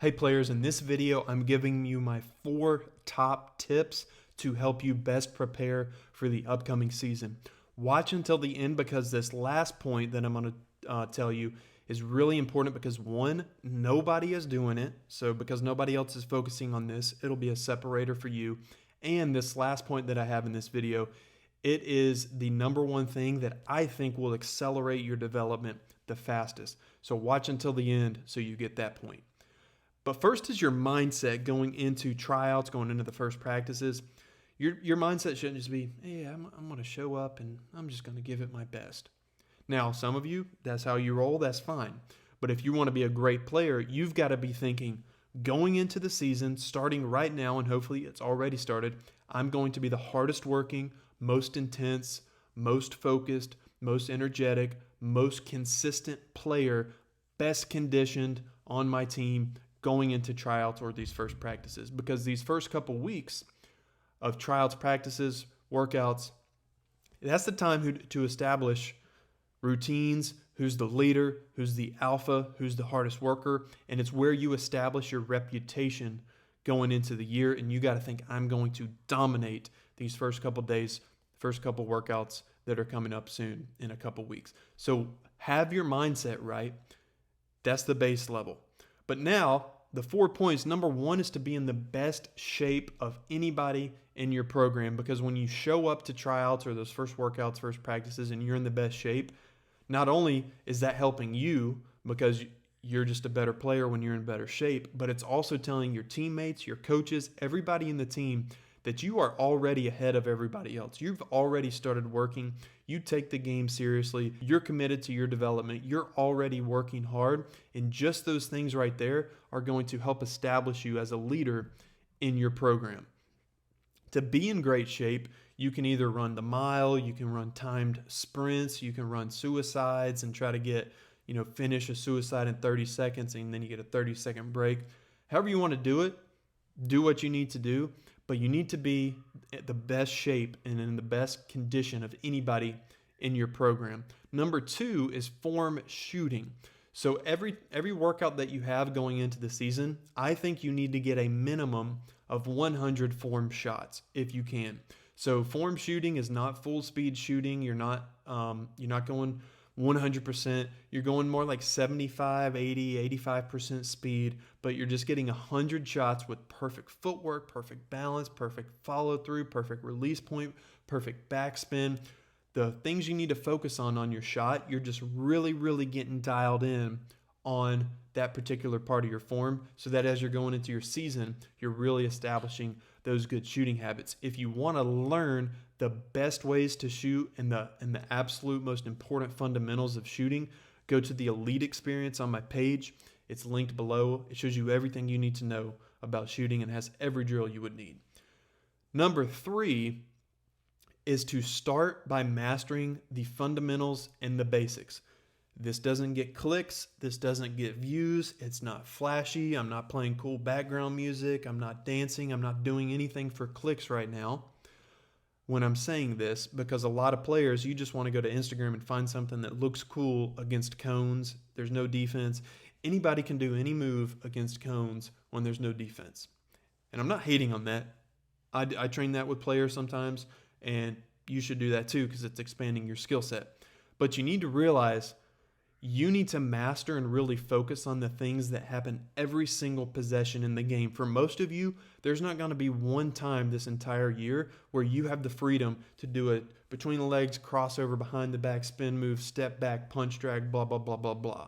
Hey players, in this video, I'm giving you my 4 top tips to help you best prepare for the upcoming season. Watch until the end because this last point that I'm going to tell you is really important because one, nobody is doing it. So because nobody else is focusing on this, it'll be a separator for you. And this last point that I have in this video, it is the number one thing that I think will accelerate your development the fastest. So watch until the end so you get that point. But first is your mindset going into tryouts, going into the first practices. Your mindset shouldn't just be, hey, I'm going to show up and I'm just going to give it my best. Now, some of you, that's how you roll, that's fine. But if you want to be a great player, you've got to be thinking, going into the season, starting right now, and hopefully it's already started, I'm going to be the hardest working, most intense, most focused, most energetic, most consistent player, best conditioned on my team going into tryouts or these first practices, because these first couple weeks of tryouts, practices, workouts, that's the time to establish routines, who's the leader, who's the alpha, who's the hardest worker, and it's where you establish your reputation going into the year. And you got to think, I'm going to dominate these first couple days, first couple workouts that are coming up soon in a couple weeks. So have your mindset right. That's the base level. But now, the 4 points, number one is to be in the best shape of anybody in your program, because when you show up to tryouts or those first workouts, first practices, and you're in the best shape, not only is that helping you because you're just a better player when you're in better shape, but it's also telling your teammates, your coaches, everybody in the team that you are already ahead of everybody else. You've already started working. You take the game seriously. You're committed to your development. You're already working hard. And just those things right there are going to help establish you as a leader in your program. To be in great shape, you can either run the mile, you can run timed sprints, you can run suicides and try to get, finish a suicide in 30 seconds and then you get a 30-second break. However you want to do what you need to do. But you need to be at the best shape and in the best condition of anybody in your program. Number two is form shooting. So every workout that you have going into the season, I think you need to get a minimum of 100 form shots if you can. So form shooting is not full speed shooting. You're not going 100%. You're going more like 75, 80, 85% speed, but you're just getting 100 shots with perfect footwork, perfect balance, perfect follow through, perfect release point, perfect backspin. The things you need to focus on your shot, you're just really, really getting dialed in on that particular part of your form so that as you're going into your season, you're really establishing those good shooting habits. If you want to learn the best ways to shoot and the absolute most important fundamentals of shooting, go to the Elite Experience on my page. It's linked below. It shows you everything you need to know about shooting and has every drill you would need. Number three is to start by mastering the fundamentals and the basics. This doesn't get clicks. This doesn't get views. It's not flashy. I'm not playing cool background music. I'm not dancing. I'm not doing anything for clicks right now when I'm saying this, because a lot of players, you just want to go to Instagram and find something that looks cool against cones. There's no defense. Anybody can do any move against cones when there's no defense. And I'm not hating on that. I train that with players sometimes, and you should do that too because it's expanding your skill set. But you need to realize you need to master and really focus on the things that happen every single possession in the game. For most of you, there's not going to be one time this entire year where you have the freedom to do it between the legs, crossover, behind the back, spin move, step back, punch drag, blah, blah, blah, blah, blah.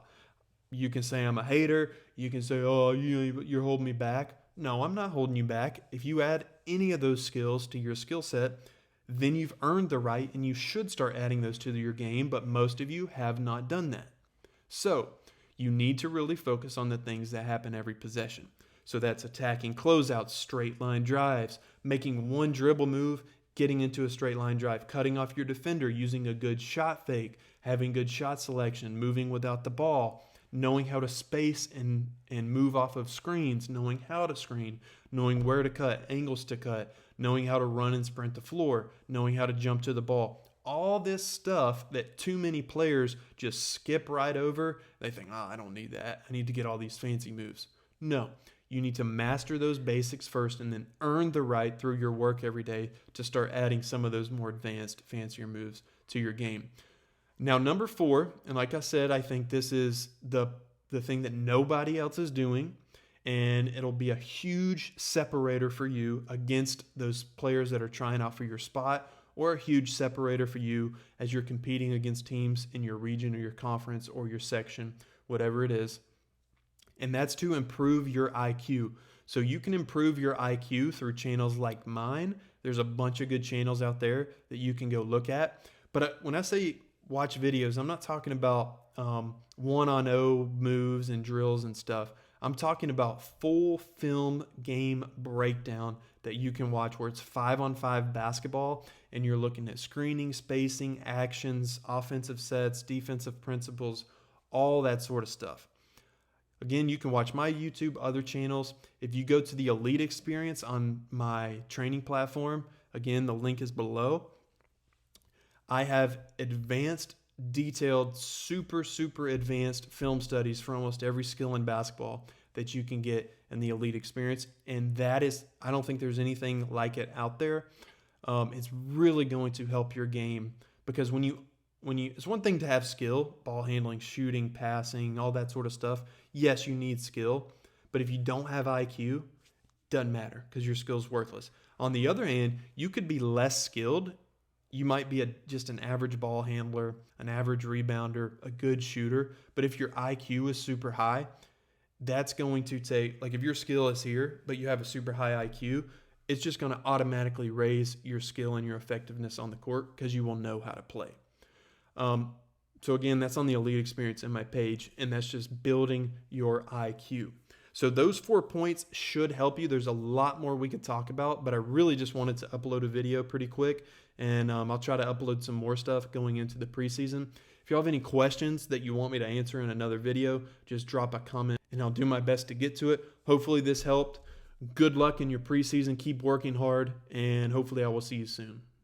You can say I'm a hater. You can say, oh, you're holding me back. No, I'm not holding you back. If you add any of those skills to your skill set, then you've earned the right and you should start adding those to your game, but most of you have not done that. So you need to really focus on the things that happen every possession. So that's attacking closeouts, straight line drives, making one dribble move, getting into a straight line drive, cutting off your defender, using a good shot fake, having good shot selection, moving without the ball, knowing how to space and move off of screens, knowing how to screen, knowing where to cut, angles to cut, knowing how to run and sprint the floor, knowing how to jump to the ball. All this stuff that too many players just skip right over. They think, I don't need that. I need to get all these fancy moves. No. You need to master those basics first and then earn the right through your work every day to start adding some of those more advanced, fancier moves to your game. Now, number 4, and like I said, I think this is the thing that nobody else is doing, and it'll be a huge separator for you against those players that are trying out for your spot, or a huge separator for you as you're competing against teams in your region or your conference or your section, whatever it is. And that's to improve your IQ. So you can improve your IQ through channels like mine. There's a bunch of good channels out there that you can go look at. But when I say watch videos, I'm not talking about 1-on-0 moves and drills and stuff. I'm talking about full film game breakdown that you can watch where it's 5-on-5 basketball and you're looking at screening, spacing, actions, offensive sets, defensive principles, all that sort of stuff. Again, you can watch my YouTube, other channels. If you go to the Elite Experience on my training platform, again, the link is below. I have advanced, detailed, super advanced film studies for almost every skill in basketball that you can get in the Elite Experience. And that is, I don't think there's anything like it out there. It's really going to help your game because when you, it's one thing to have skill, ball handling, shooting, passing, all that sort of stuff. Yes, you need skill, but if you don't have IQ, doesn't matter because your skill's worthless. On the other hand, you could be less skilled. You might be just an average ball handler, an average rebounder, a good shooter, but if your IQ is super high, that's going to take, like if your skill is here, but you have a super high IQ, it's just going to automatically raise your skill and your effectiveness on the court because you will know how to play. So again, that's on the Elite Experience in my page, and that's just building your IQ. So those 4 points should help you. There's a lot more we could talk about, but I really just wanted to upload a video pretty quick, and I'll try to upload some more stuff going into the preseason. If you have any questions that you want me to answer in another video, just drop a comment, and I'll do my best to get to it. Hopefully this helped. Good luck in your preseason. Keep working hard, and hopefully I will see you soon.